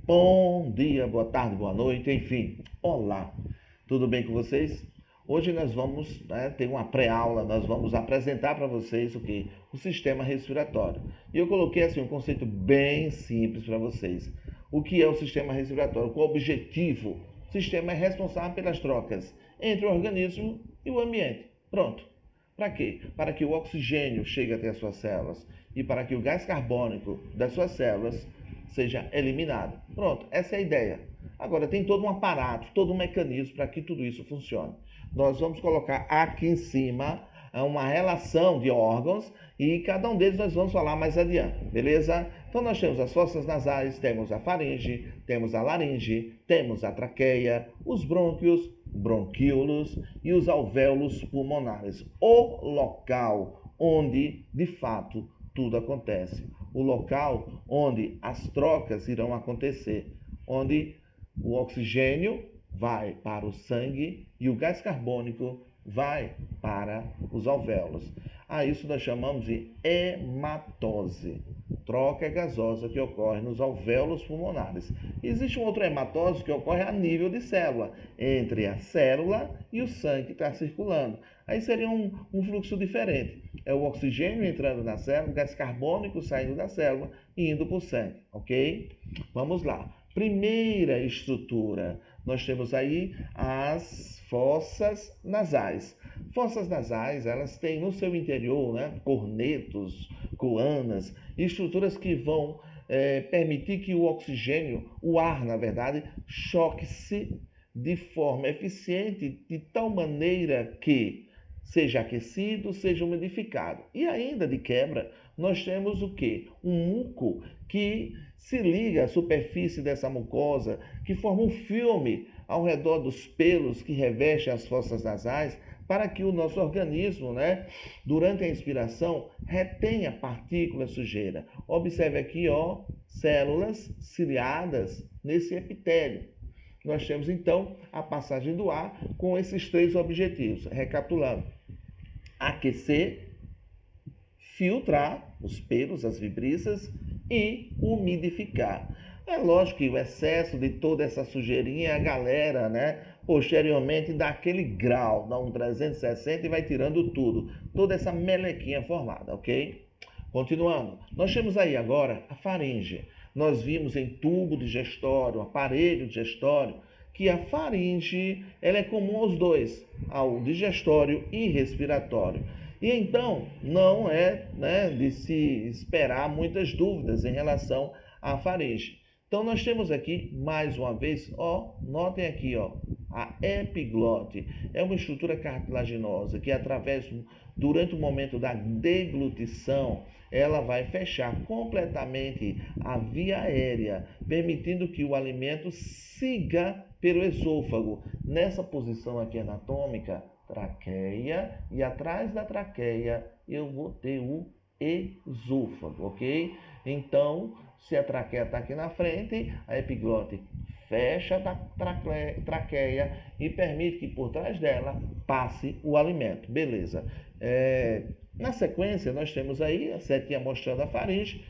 Bom dia, boa tarde, boa noite, enfim. Olá, tudo bem com vocês? Hoje nós vamos ter uma pré-aula, nós vamos apresentar para vocês o que? O sistema respiratório. E eu coloquei assim um conceito bem simples para vocês. O que é o sistema respiratório? Qual o objetivo? O sistema é responsável pelas trocas entre o organismo e o ambiente. Pronto. Para quê? Para que o oxigênio chegue até as suas células e para que o gás carbônico das suas células seja eliminado. Pronto, essa é a ideia. Agora, tem todo um aparato, todo um mecanismo para que tudo isso funcione. Nós vamos colocar aqui em cima uma relação de órgãos e cada um deles nós vamos falar mais adiante, beleza? Então nós temos as fossas nasais, temos a faringe, temos a laringe, temos a traqueia, os brônquios, bronquíolos e os alvéolos pulmonares. O local onde, de fato, tudo acontece. O local onde as trocas irão acontecer, onde o oxigênio vai para o sangue e o gás carbônico vai para os alvéolos. A isso nós chamamos de hematose, troca gasosa que ocorre nos alvéolos pulmonares. Existe um outro hematose que ocorre a nível de célula, entre a célula e o sangue que está circulando. Aí seria um fluxo diferente. É o oxigênio entrando na célula, o gás carbônico saindo da célula e indo para o sangue, ok? Vamos lá. Primeira estrutura, nós temos aí as fossas nasais. Fossas nasais, elas têm no seu interior, cornetos, coanas, estruturas que vão permitir que o oxigênio, o ar, na verdade, choque-se de forma eficiente, de tal maneira que seja aquecido, seja umidificado. E ainda de quebra, nós temos o quê? Um muco que se liga à superfície dessa mucosa, que forma um filme ao redor dos pelos que revestem as fossas nasais, para que o nosso organismo, durante a inspiração, retenha partículas sujeira. Observe aqui, células ciliadas nesse epitélio. Nós temos, então, a passagem do ar com esses três objetivos. Recapitulando: aquecer, filtrar os pelos, as vibriças e umidificar. É lógico que o excesso de toda essa sujeirinha, a galera, posteriormente dá aquele grau, dá um 360 e vai tirando tudo, toda essa melequinha formada, ok? Continuando, nós temos aí agora a faringe. Nós vimos em tubo digestório, aparelho digestório, que a faringe ela é comum aos dois, ao digestório e respiratório. E então não é de se esperar muitas dúvidas em relação à faringe. Então nós temos aqui, mais uma vez, notem aqui, a epiglote. É uma estrutura cartilaginosa que durante o momento da deglutição, ela vai fechar completamente a via aérea, permitindo que o alimento siga pelo esôfago. Nessa posição aqui anatômica, traqueia, e atrás da traqueia eu vou ter o esôfago, ok? Então, se a traqueia está aqui na frente, a epiglote fecha a traqueia e permite que por trás dela passe o alimento. Beleza. Na sequência, nós temos aí a setinha mostrando a faringe,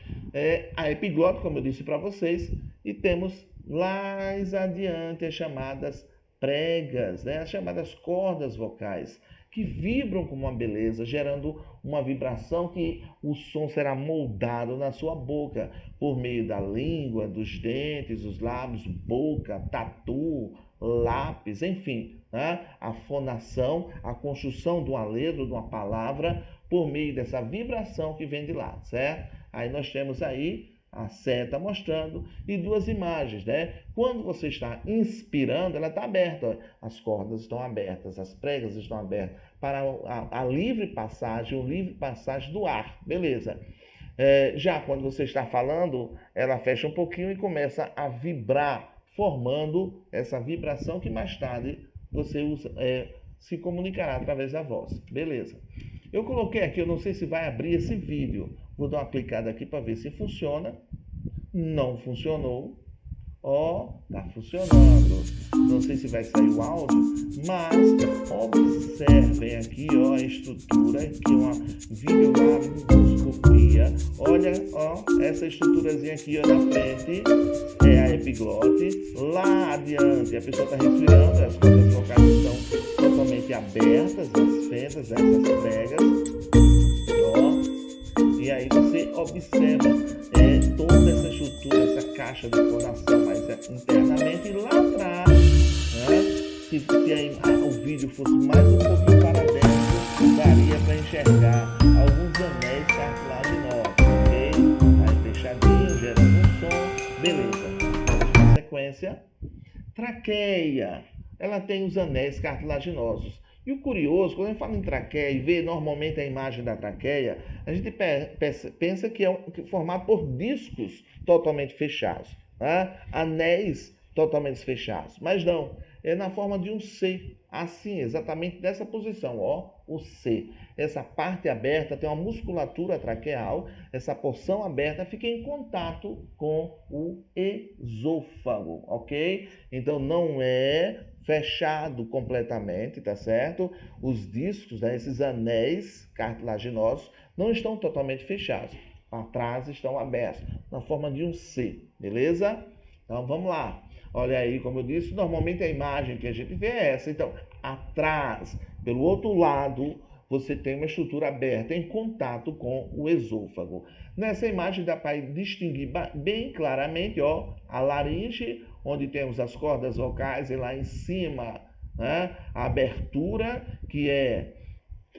a epiglote, como eu disse para vocês, e temos mais adiante as chamadas pregas, as chamadas cordas vocais, que vibram com uma beleza, gerando uma vibração que o som será moldado na sua boca, por meio da língua, dos dentes, os lábios, boca, tatu, lápis, enfim, a fonação, a construção de uma letra, de uma palavra, por meio dessa vibração que vem de lá, certo? Aí nós temos aí a seta mostrando e duas imagens, Quando você está inspirando, ela está aberta, as cordas estão abertas, as pregas estão abertas para a livre passagem, o livre passagem do ar, beleza? Já quando você está falando, ela fecha um pouquinho e começa a vibrar, formando essa vibração que mais tarde você se comunicará através da voz, beleza? Eu coloquei aqui, eu não sei se vai abrir esse vídeo. Vou dar uma clicada aqui para ver se funciona. Não funcionou. Tá funcionando. Não sei se vai sair o áudio, mas observem aqui, ó, a estrutura, aqui uma videolaringoscopia. Olha, ó, essa estruturazinha aqui, ó, na frente é a epiglote. Lá adiante a pessoa está respirando, as cordas vocais estão totalmente abertas, as fendas, essas pregas, ó. E aí você observa toda essa estrutura, essa caixa de fonação mais internamente. E lá atrás, né, se o vídeo fosse mais um pouquinho para dentro, daria para enxergar alguns anéis cartilaginosos, ok? Aí fechadinho, gerando um som, beleza. Na sequência, traqueia, ela tem os anéis cartilaginosos. E o curioso, quando a gente fala em traqueia e vê normalmente a imagem da traqueia, a gente pensa que é formado por discos totalmente fechados, tá? Anéis totalmente fechados. Mas não, é na forma de um C, assim, exatamente dessa posição, ó, o C. Essa parte aberta tem uma musculatura traqueal, essa porção aberta fica em contato com o esôfago, ok? Então não é fechado completamente, tá certo? Os discos, né, esses anéis cartilaginosos, não estão totalmente fechados. Atrás estão abertos, na forma de um C, beleza? Então vamos lá. Olha aí, como eu disse, normalmente a imagem que a gente vê é essa. Então, atrás, pelo outro lado, você tem uma estrutura aberta em contato com o esôfago. Nessa imagem dá para distinguir bem claramente, ó, a laringe, onde temos as cordas vocais, e lá em cima, né, a abertura, que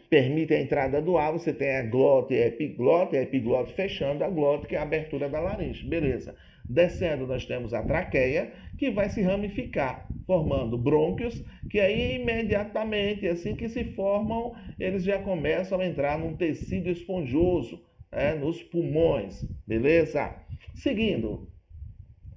permite a entrada do ar. Você tem a glote e a epiglote fechando a glote, que é a abertura da laringe, beleza. Descendo, nós temos a traqueia, que vai se ramificar, formando brônquios, que aí imediatamente, assim que se formam, eles já começam a entrar num tecido esponjoso, nos pulmões, beleza? Seguindo,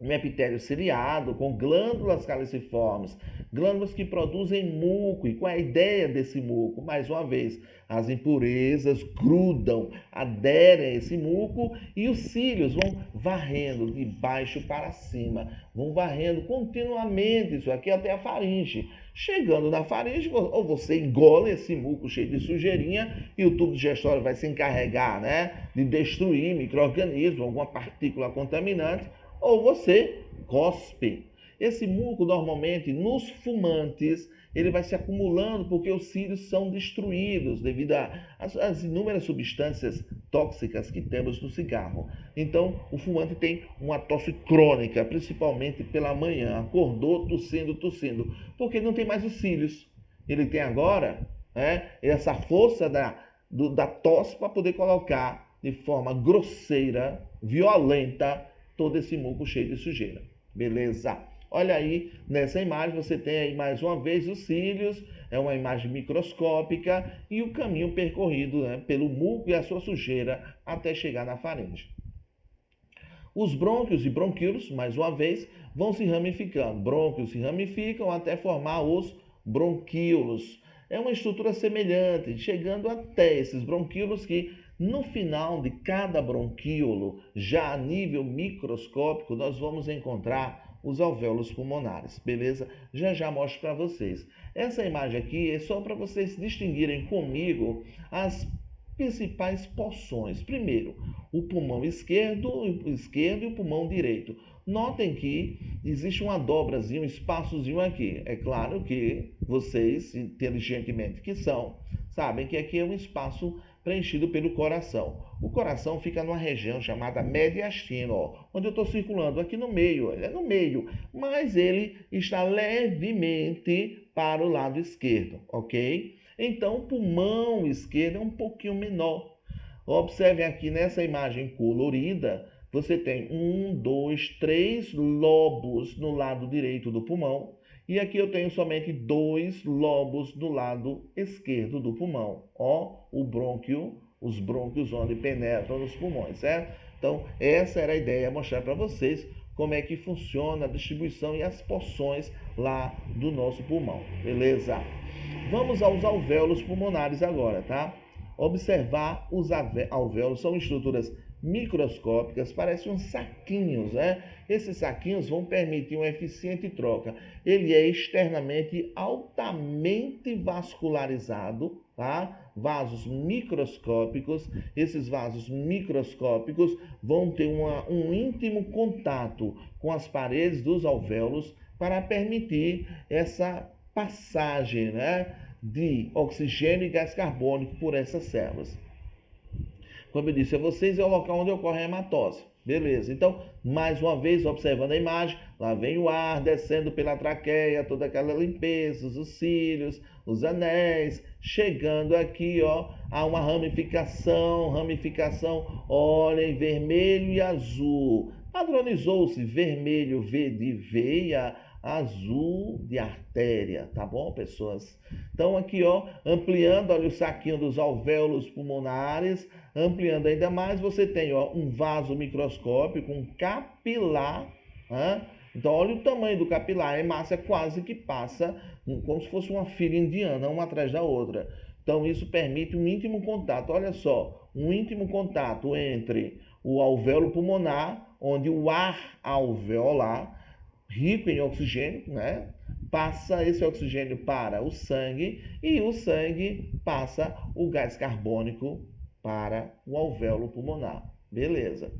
um epitélio ciliado com glândulas caliciformes, glândulas que produzem muco. E qual é a ideia desse muco? Mais uma vez, as impurezas grudam, aderem a esse muco e os cílios vão varrendo de baixo para cima, vão varrendo continuamente isso aqui até a faringe. Chegando na faringe, ou você engole esse muco cheio de sujeirinha e o tubo digestório vai se encarregar, né, de destruir micro-organismos, alguma partícula contaminante, ou você cospe. Esse muco, normalmente, nos fumantes, ele vai se acumulando porque os cílios são destruídos devido às inúmeras substâncias tóxicas que temos no cigarro. Então, o fumante tem uma tosse crônica, principalmente pela manhã. Acordou tossindo, porque não tem mais os cílios. Ele tem agora, essa força da tosse para poder colocar de forma grosseira, violenta, todo esse muco cheio de sujeira. Beleza? Olha aí, nessa imagem você tem aí mais uma vez os cílios, é uma imagem microscópica e o caminho percorrido, né, pelo muco e a sua sujeira até chegar na faringe. Os brônquios e bronquíolos, mais uma vez, vão se ramificando. Brônquios se ramificam até formar os bronquíolos. É uma estrutura semelhante, chegando até esses bronquíolos que no final de cada bronquíolo, já a nível microscópico, nós vamos encontrar os alvéolos pulmonares, beleza? Já mostro para vocês. Essa imagem aqui é só para vocês distinguirem comigo as principais porções. Primeiro, o pulmão esquerdo e o pulmão direito. Notem que existe uma dobrazinha, um espaçozinho aqui. É claro que vocês, inteligentemente que são, sabem que aqui é um espaço preenchido pelo coração. O coração fica numa região chamada mediastino, onde eu estou circulando aqui no meio. Ele é no meio, mas ele está levemente para o lado esquerdo, ok? Então, o pulmão esquerdo é um pouquinho menor. Observem aqui nessa imagem colorida, você tem 1, 2, 3 lobos no lado direito do pulmão. E aqui eu tenho somente 2 lobos do lado esquerdo do pulmão. Ó, o brônquio, os brônquios onde penetram nos pulmões, certo? Então, essa era a ideia, mostrar para vocês como é que funciona a distribuição e as porções lá do nosso pulmão, beleza? Vamos aos alvéolos pulmonares agora, tá? Observar os alvéolos, são estruturas microscópicas, parecem uns saquinhos, né? Esses saquinhos vão permitir uma eficiente troca. Ele é externamente altamente vascularizado, tá? Vasos microscópicos. Esses vasos microscópicos vão ter um íntimo contato com as paredes dos alvéolos para permitir essa passagem, né, de oxigênio e gás carbônico por essas células. Como eu disse a vocês, é o local onde ocorre a hematose. Beleza, então, mais uma vez, observando a imagem, lá vem o ar descendo pela traqueia, toda aquela limpeza, os cílios, os anéis, chegando aqui, ó, a uma ramificação, olhem, vermelho e azul. Padronizou-se vermelho, V de veia, azul de artéria, tá bom, pessoas? Então aqui, ó, ampliando, olha o saquinho dos alvéolos pulmonares, ampliando ainda mais, você tem, ó, um vaso microscópico, um capilar, né? Então olha o tamanho do capilar, a hemácia quase que passa como se fosse uma fila indiana, uma atrás da outra. Então isso permite um íntimo contato, olha só, um íntimo contato entre o alvéolo pulmonar, onde o ar alveolar, rico em oxigênio, né, passa esse oxigênio para o sangue e o sangue passa o gás carbônico para o alvéolo pulmonar. Beleza.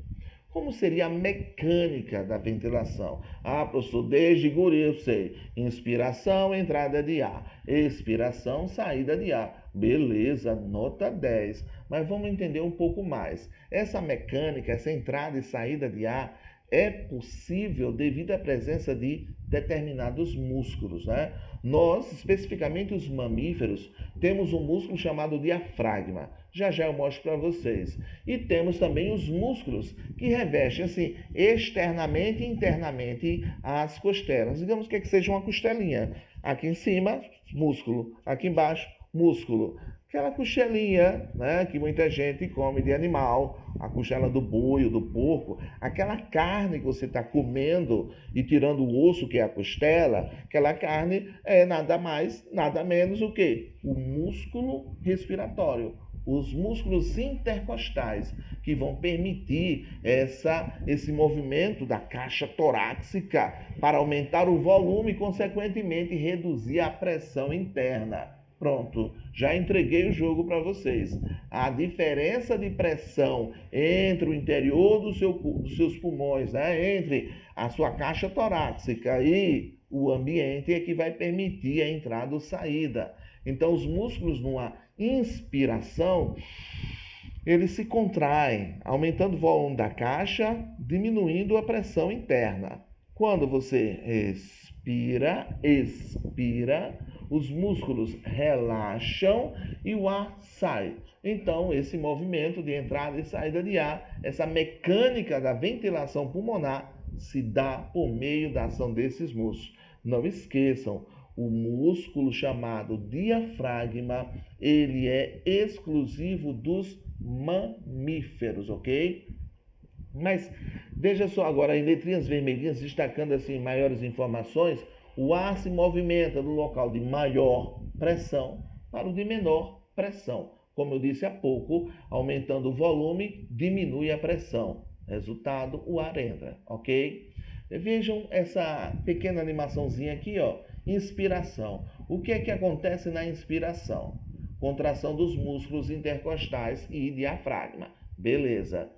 Como seria a mecânica da ventilação? Ah, professor, desde guri eu sei. Inspiração, entrada de ar. Expiração, saída de ar. Beleza, nota 10. Mas vamos entender um pouco mais. Essa mecânica, essa entrada e saída de ar é possível devido à presença de determinados músculos, né? Nós, especificamente os mamíferos, temos um músculo chamado diafragma. Já já eu mostro para vocês. E temos também os músculos que revestem assim externamente e internamente as costelas. Digamos que seja uma costelinha. Aqui em cima, músculo. Aqui embaixo, músculo. Aquela costelinha, né, que muita gente come de animal, a costela do boi ou do porco, aquela carne que você está comendo e tirando o osso, que é a costela, aquela carne é nada mais, nada menos o que? O músculo respiratório. Os músculos intercostais, que vão permitir esse movimento da caixa torácica para aumentar o volume e, consequentemente, reduzir a pressão interna. Pronto, já entreguei o jogo para vocês. A diferença de pressão entre o interior dos seus pulmões, né, entre a sua caixa torácica e o ambiente é que vai permitir a entrada ou saída. Então, os músculos numa inspiração, eles se contraem, aumentando o volume da caixa, diminuindo a pressão interna. Quando você expira, os músculos relaxam e o ar sai. Então, esse movimento de entrada e saída de ar, essa mecânica da ventilação pulmonar, se dá por meio da ação desses músculos. Não esqueçam, o músculo chamado diafragma, ele é exclusivo dos mamíferos, ok? Mas veja só agora, em letrinhas vermelhinhas, destacando assim maiores informações, o ar se movimenta do local de maior pressão para o de menor pressão. Como eu disse há pouco, aumentando o volume, diminui a pressão. Resultado, o ar entra, ok? Vejam essa pequena animaçãozinha aqui, ó. Inspiração. O que é que acontece na inspiração? Contração dos músculos intercostais e diafragma. Beleza.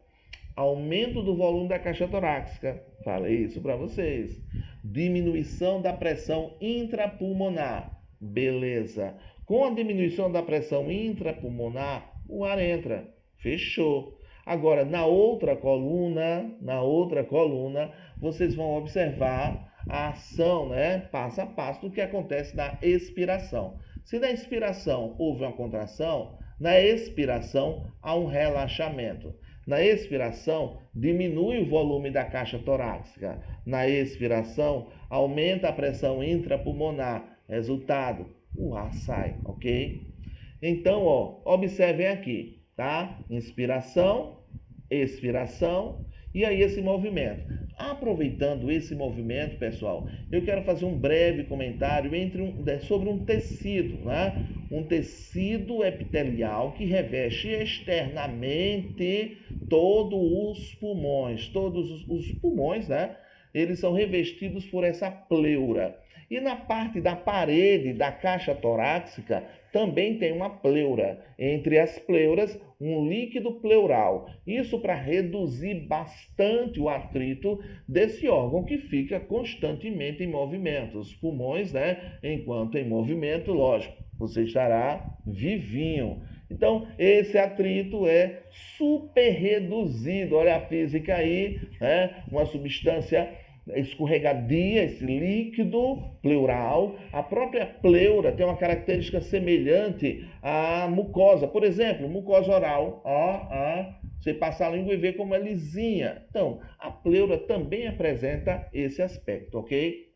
Aumento do volume da caixa torácica. Falei isso para vocês. Diminuição da pressão intrapulmonar. Beleza. Com a diminuição da pressão intrapulmonar, o ar entra. Fechou. Agora, na outra coluna, vocês vão observar a ação, né, passo a passo do que acontece na expiração. Se na inspiração houve uma contração, na expiração há um relaxamento. Na expiração, diminui o volume da caixa torácica. Na expiração, aumenta a pressão intrapulmonar. Resultado, o ar sai, ok? Então, ó, observem aqui, tá? Inspiração, expiração e aí esse movimento. Aproveitando esse movimento, pessoal, eu quero fazer um breve comentário sobre um tecido, né? Um tecido epitelial que reveste externamente todos os pulmões. Todos os pulmões, né? Eles são revestidos por essa pleura. E na parte da parede da caixa torácica também tem uma pleura. Entre as pleuras, um líquido pleural. Isso para reduzir bastante o atrito desse órgão que fica constantemente em movimento. Os pulmões, né? Enquanto em movimento, lógico, você estará vivinho. Então, esse atrito é super reduzido. Olha a física aí, né? Uma substância escorregadia, esse líquido pleural. A própria pleura tem uma característica semelhante à mucosa. Por exemplo, mucosa oral. Você passa a língua e vê como é lisinha. Então, a pleura também apresenta esse aspecto, ok?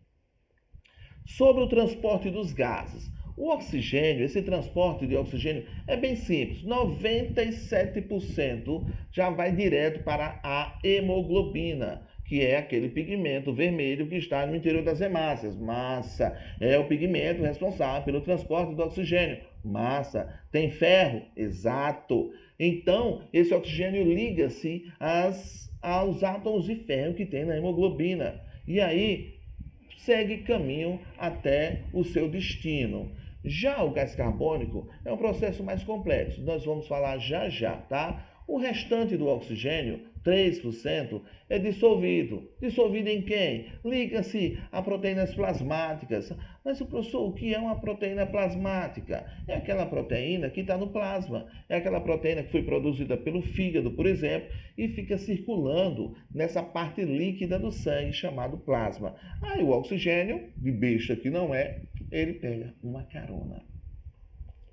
Sobre o transporte dos gases. O oxigênio, esse transporte de oxigênio é bem simples. 97% já vai direto para a hemoglobina, que é aquele pigmento vermelho que está no interior das hemácias. Massa é o pigmento responsável pelo transporte do oxigênio. Massa tem ferro? Exato. Então, esse oxigênio liga-se aos átomos de ferro que tem na hemoglobina. E aí, segue caminho até o seu destino. Já o gás carbônico é um processo mais complexo. Nós vamos falar já, tá? O restante do oxigênio, 3%, é dissolvido. Dissolvido em quem? Liga-se a proteínas plasmáticas. Mas, professor, o que é uma proteína plasmática? É aquela proteína que está no plasma. É aquela proteína que foi produzida pelo fígado, por exemplo, e fica circulando nessa parte líquida do sangue, chamado plasma. Aí o oxigênio, de besta que não é, ele pega uma carona.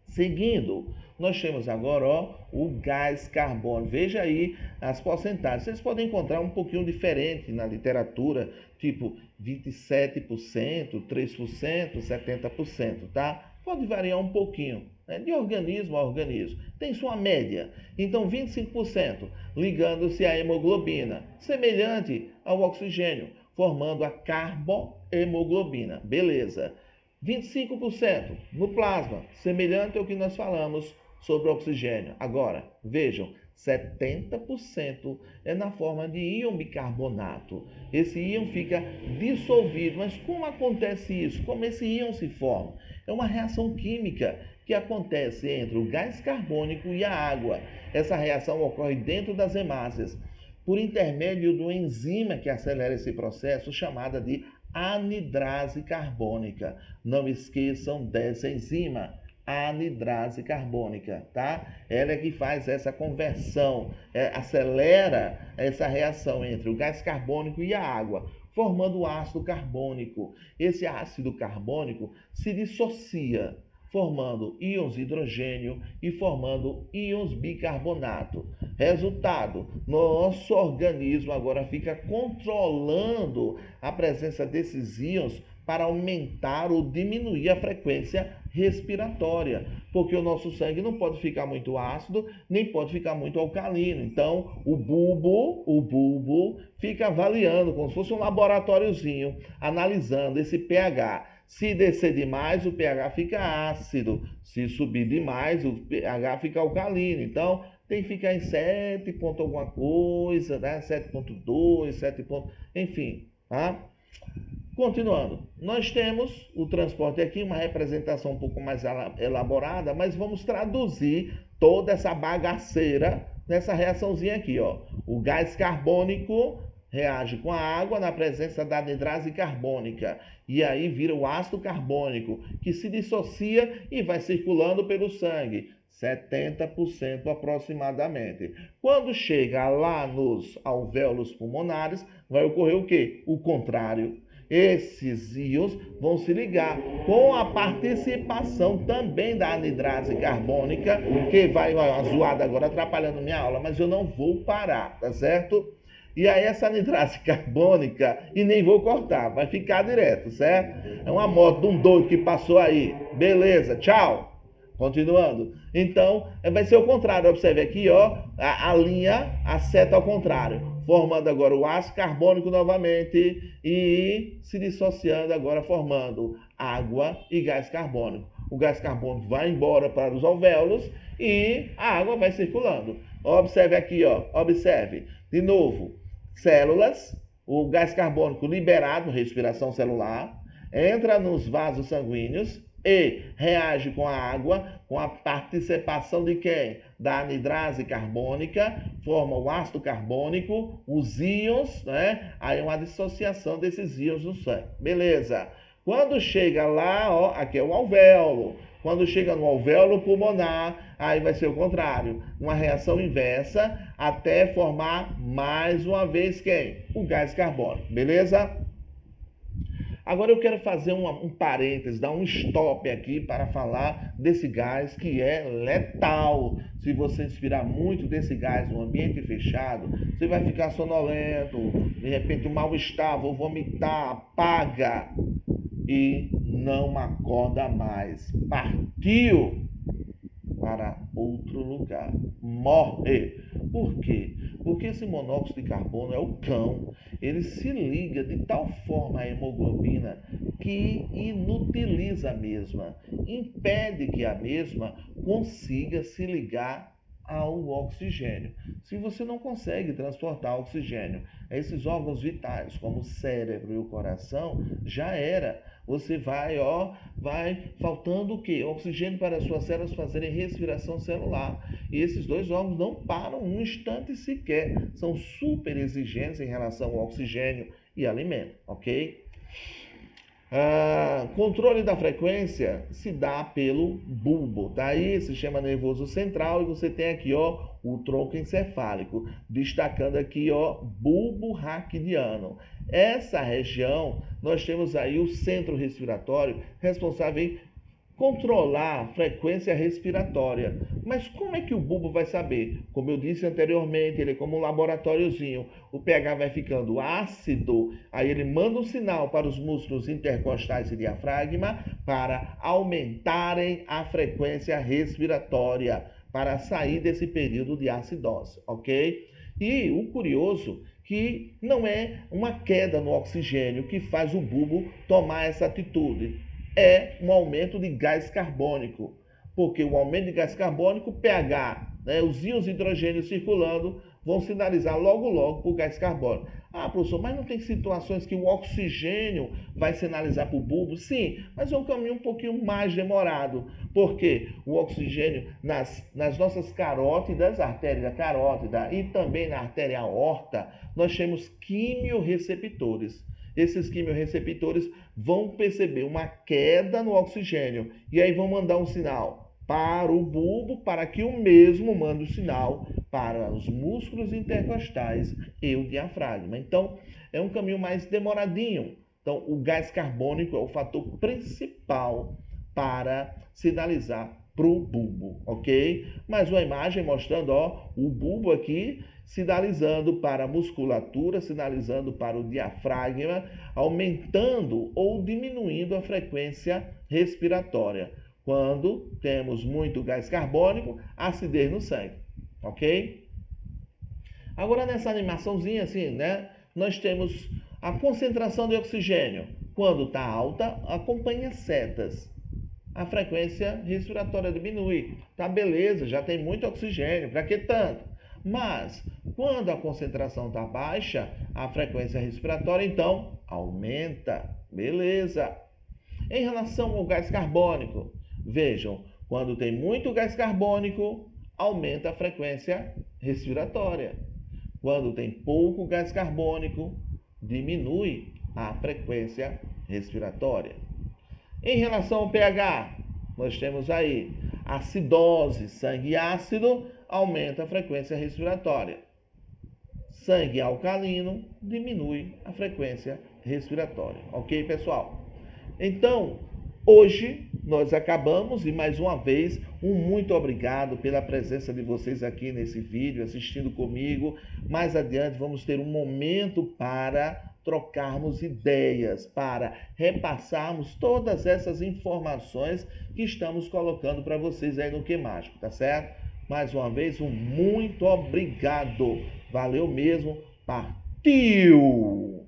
Seguindo, nós temos agora o gás carbônico. Veja aí as porcentagens. Vocês podem encontrar um pouquinho diferente na literatura, tipo 27%, 3%, 70%, tá? Pode variar um pouquinho, né? De organismo a organismo. Tem sua média. Então, 25% ligando-se à hemoglobina, semelhante ao oxigênio, formando a carbohemoglobina. Beleza. 25% no plasma, semelhante ao que nós falamos sobre o oxigênio. Agora, vejam, 70% é na forma de íon bicarbonato. Esse íon fica dissolvido. Mas como acontece isso? Como esse íon se forma? É uma reação química que acontece entre o gás carbônico e a água. Essa reação ocorre dentro das hemácias, por intermédio de uma enzima que acelera esse processo, chamada de anidrase carbônica. Não esqueçam dessa enzima, anidrase carbônica, tá? Ela é que faz essa conversão, acelera essa reação entre o gás carbônico e a água, formando o ácido carbônico. Esse ácido carbônico se dissocia, formando íons de hidrogênio e formando íons bicarbonato. Resultado, nosso organismo agora fica controlando a presença desses íons para aumentar ou diminuir a frequência respiratória, porque o nosso sangue não pode ficar muito ácido, nem pode ficar muito alcalino. Então, o bulbo fica avaliando, como se fosse um laboratóriozinho, analisando esse pH. Se descer demais, o pH fica ácido. Se subir demais, o pH fica alcalino. Então, tem que ficar em 7 ponto alguma coisa, né? 7.2, 7 ponto... Enfim, tá? Continuando. Nós temos o transporte aqui, uma representação um pouco mais elaborada, mas vamos traduzir toda essa bagaceira nessa reaçãozinha aqui, ó. O gás carbônico reage com a água na presença da anidrase carbônica. E aí vira o ácido carbônico, que se dissocia e vai circulando pelo sangue. 70% aproximadamente. Quando chega lá nos alvéolos pulmonares, vai ocorrer o quê? O contrário. Esses íons vão se ligar com a participação também da anidrase carbônica, que vai, uma zoada agora atrapalhando minha aula, mas eu não vou parar, tá certo? E aí essa anidrase carbônica, e nem vou cortar, vai ficar direto, certo? É uma moto de um doido que passou aí. Beleza, tchau. Continuando. Então, vai ser o contrário. Observe aqui, ó, a linha, a seta ao contrário. Formando agora o ácido carbônico novamente e se dissociando agora, formando água e gás carbônico. o gás carbônico vai embora para os alvéolos e a água vai circulando. Observe aqui, ó, observe. De novo, células, o gás carbônico liberado, respiração celular, entra nos vasos sanguíneos e reage com a água, com a participação de quem? Da anidrase carbônica, forma o ácido carbônico, os íons, né? Aí uma dissociação desses íons no sangue. Beleza. Quando chega lá, ó, aqui é o alvéolo. Quando chega no alvéolo pulmonar, aí vai ser o contrário. Uma reação inversa até formar mais uma vez quem? O gás carbônico. Beleza? Agora eu quero fazer um parênteses, dar um stop aqui para falar desse gás que é letal. Se você inspirar muito desse gás no ambiente fechado, você vai ficar sonolento, de repente um mal-estar, vou vomitar, apaga e não acorda mais. Partiu para outro lugar. Morre. Por quê? Porque esse monóxido de carbono é o cão. Ele se liga de tal forma à hemoglobina que inutiliza a mesma, impede que a mesma consiga se ligar ao oxigênio. Se você não consegue transportar oxigênio a esses órgãos vitais, como o cérebro e o coração, já era. Você vai faltando o quê? Oxigênio para as suas células fazerem respiração celular. E esses dois órgãos não param um instante sequer. São super exigentes em relação ao oxigênio e alimento, ok? Controle da frequência se dá pelo bulbo, tá aí? Sistema nervoso central, e você tem aqui, ó, o tronco encefálico, destacando aqui, ó, bulbo raquidiano. Essa região, nós temos aí o centro respiratório responsável em controlar a frequência respiratória. Mas como é que o bulbo vai saber? Como eu disse anteriormente, ele é como um laboratóriozinho. O pH vai ficando ácido, aí ele manda um sinal para os músculos intercostais e diafragma para aumentarem a frequência respiratória, para sair desse período de acidose, ok? E o curioso que não é uma queda no oxigênio que faz o bulbo tomar essa atitude. É um aumento de gás carbônico, porque o aumento de gás carbônico, pH, né, os íons de hidrogênio circulando, vão sinalizar logo para o gás carbônico. Ah, professor, mas não tem situações que o oxigênio vai sinalizar para o bulbo? Sim, mas é um caminho um pouquinho mais demorado, porque o oxigênio nas nossas carótidas, artéria carótida e também na artéria aorta, nós temos quimiorreceptores. Esses quimiorreceptores vão perceber uma queda no oxigênio e aí vão mandar um sinal para o bulbo para que o mesmo mande o sinal para os músculos intercostais e o diafragma. Então, é um caminho mais demoradinho. Então, o gás carbônico é o fator principal para sinalizar para o bulbo, ok? Mais uma imagem mostrando, ó, o bulbo aqui sinalizando para a musculatura, sinalizando para o diafragma, aumentando ou diminuindo a frequência respiratória. Quando temos muito gás carbônico, acidez no sangue, ok? Agora nessa animaçãozinha assim, né, nós temos a concentração de oxigênio. Quando está alta, acompanha setas. A frequência respiratória diminui. Tá beleza, já tem muito oxigênio, para que tanto? Mas, quando a concentração está baixa, a frequência respiratória, então, aumenta. Beleza. Em relação ao gás carbônico, vejam, quando tem muito gás carbônico, aumenta a frequência respiratória. Quando tem pouco gás carbônico, diminui a frequência respiratória. Em relação ao pH, nós temos aí acidose, sangue ácido, aumenta a frequência respiratória. Sangue alcalino diminui a frequência respiratória. Ok, pessoal? Então, hoje nós acabamos e mais uma vez, um muito obrigado pela presença de vocês aqui nesse vídeo, assistindo comigo. Mais adiante vamos ter um momento para trocarmos ideias, para repassarmos todas essas informações que estamos colocando para vocês aí no Que Mágico, tá certo? Mais uma vez, um muito obrigado. Valeu mesmo. Partiu!